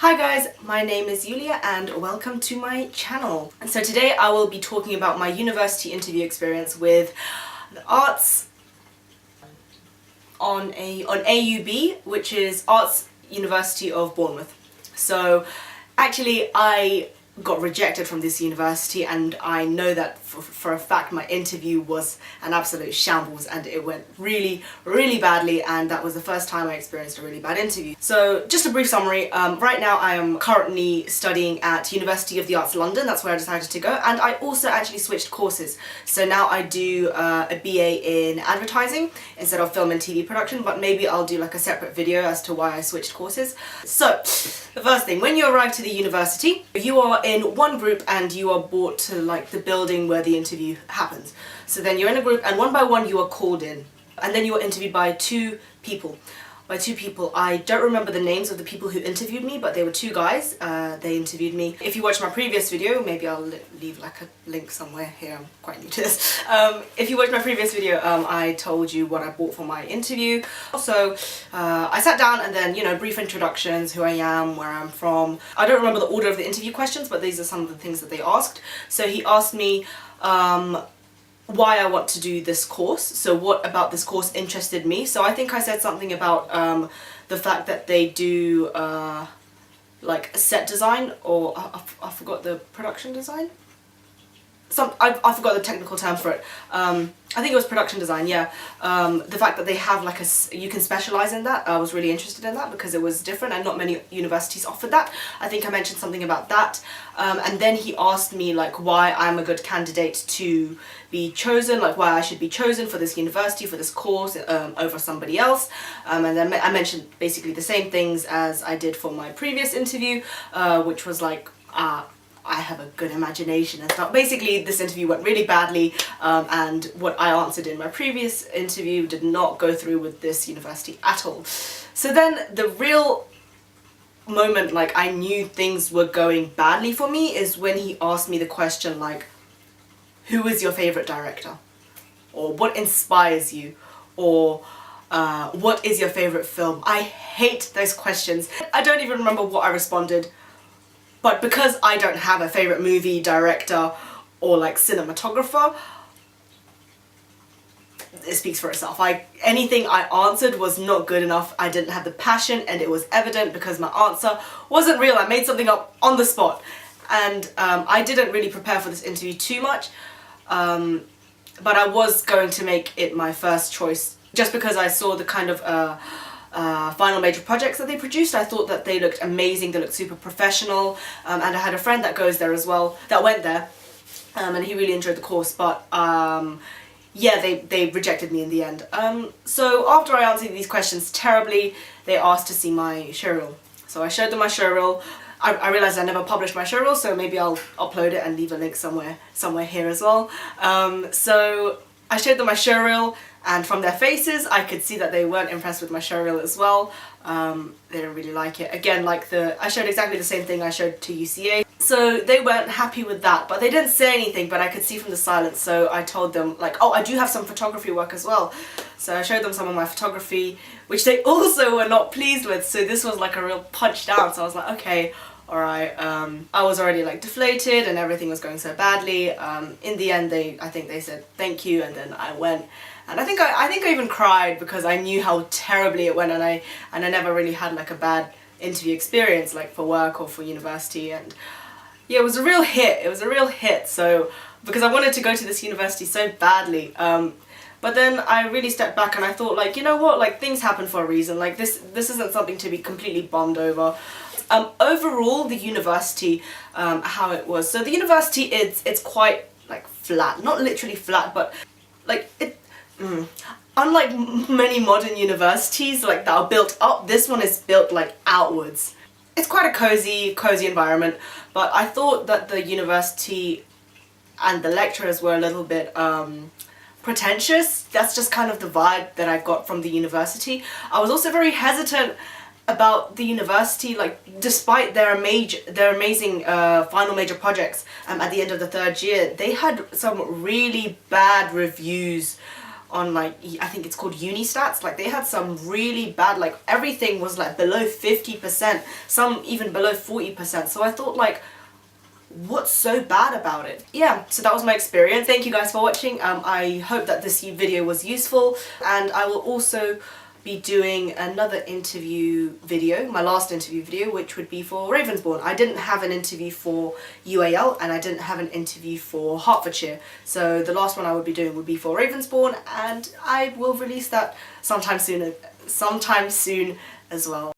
Hi guys, my name is Yulia and welcome to my channel. And so today I will be talking about my university interview experience with the arts on AUB, which is Arts University of Bournemouth. So actually I got rejected from this university, and I know that for a fact my interview was an absolute shambles and it went really badly, and that was the first time I experienced a really bad interview. So just a brief summary, right now I am currently studying at University of the Arts London, that's where I decided to go, and I also actually switched courses. So now I do a BA in advertising instead of film and TV production, but maybe I'll do like a separate video as to why I switched courses. So the first thing, when you arrive to the university, you are in one group and you are brought to like the building where the interview happens. So then you're in a group and one by one you are called in, and then you are interviewed by two people. I don't remember the names of the people who interviewed me, but they were two guys. They interviewed me. If you watch my previous video, maybe I'll leave like a link somewhere here, I'm quite new to this. If you watched my previous video, I told you what I bought for my interview. Also, I sat down and then, you know, brief introductions, who I am, where I'm from. I don't remember the order of the interview questions, but these are some of the things that they asked. So he asked me why I want to do this course, so what about this course interested me. So I think I said something about the fact that they do like set design, or I forgot the production design? I forgot the technical term for it. I think it was production design, yeah. The fact that they have like you can specialise in that, I was really interested in that because it was different and not many universities offered that. I think I mentioned something about that. And then he asked me like why I'm a good candidate to be chosen, like why I should be chosen for this university, for this course, over somebody else. And then I mentioned basically the same things as I did for my previous interview, which was like, I have a good imagination and stuff. Basically, this interview went really badly, and what I answered in my previous interview did not go through with this university at all. So then the real moment, like I knew things were going badly for me, is when he asked me the question like, who is your favourite director? Or what inspires you? Or what is your favourite film? I hate those questions. I don't even remember what I responded. But because I don't have a favourite movie, director, or like cinematographer, it speaks for itself. Anything I answered was not good enough. I didn't have the passion, and it was evident because my answer wasn't real. I made something up on the spot. And I didn't really prepare for this interview too much, but I was going to make it my first choice just because I saw the kind of final major projects that they produced. I thought that they looked amazing, they looked super professional, and I had a friend that goes there as well, that went there, and he really enjoyed the course, but yeah, they rejected me in the end. So after I answered these questions terribly, they asked to see my showreel. So I showed them my showreel. I realised I never published my showreel, so maybe I'll upload it and leave a link somewhere here as well. So I showed them my showreel, and from their faces I could see that they weren't impressed with my showreel as well. They didn't really like it. Again, like I showed exactly the same thing I showed to UCAS. So they weren't happy with that, but they didn't say anything, but I could see from the silence. So I told them like, oh, I do have some photography work as well. So I showed them some of my photography, which they also were not pleased with. So this was like a real punch down. So I was like, okay, alright. I was already like deflated and everything was going so badly. In the end, I think they said thank you, and then I went. And I think I even cried because I knew how terribly it went, and I never really had like a bad interview experience like for work or for university. And yeah, it was a real hit. It was a real hit. So because I wanted to go to this university so badly, but then I really stepped back and I thought like, you know what, like things happen for a reason. Like this isn't something to be completely bummed over. Overall, the university, how it was. So the university, it's quite like flat, not literally flat, but like unlike many modern universities like that are built up, this one is built like outwards. It's quite a cozy environment, but I thought that the university and the lecturers were a little bit pretentious. That's just kind of the vibe that I got from the university. I was also very hesitant about the university, like despite their amazing final major projects at the end of the third year, they had some really bad reviews on like, I think it's called Unistats, like they had some really bad, like everything was like below 50%, some even below 40%. So I thought like, what's so bad about it? Yeah, so that was my experience. Thank you guys for watching. I hope that this video was useful, and I will also be doing another interview video, my last interview video, which would be for Ravensbourne. I didn't have an interview for UAL and I didn't have an interview for Hertfordshire, so the last one I would be doing would be for Ravensbourne, and I will release that sometime soon as well.